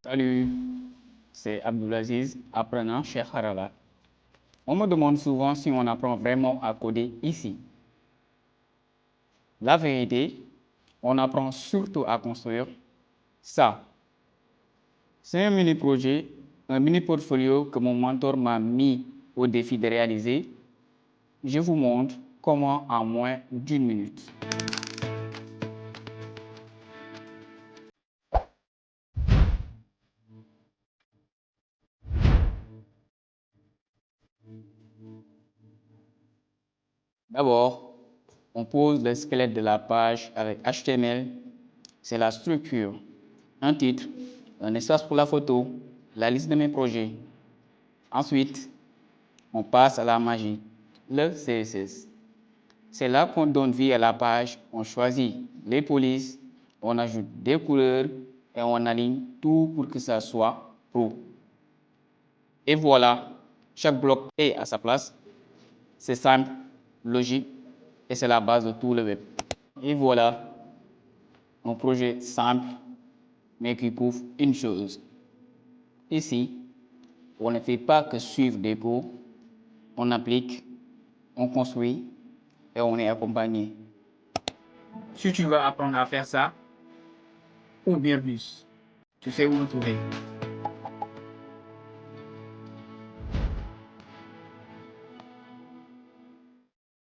Salut, c'est Abdulaziz, apprenant chez Harala. On me demande souvent si on apprend vraiment à coder ici. La vérité, on apprend surtout à construire ça. C'est un mini-projet, un mini-portfolio que mon mentor m'a mis au défi de réaliser. Je vous montre comment en moins d'une minute. D'abord, on pose le squelette de la page avec HTML. C'est la structure. Un titre, un espace pour la photo, la liste de mes projets. Ensuite, on passe à la magie, le CSS. C'est là qu'on donne vie à la page, on choisit les polices, on ajoute des couleurs et on aligne tout pour que ça soit pro. Et voilà, chaque bloc est à sa place. C'est simple, logique et c'est la base de tout le web. Et voilà, un projet simple mais qui prouve une chose. Ici, on ne fait pas que suivre des cours, on applique, on construit et on est accompagné. Si tu veux apprendre à faire ça, ou bien plus, tu sais où me trouver.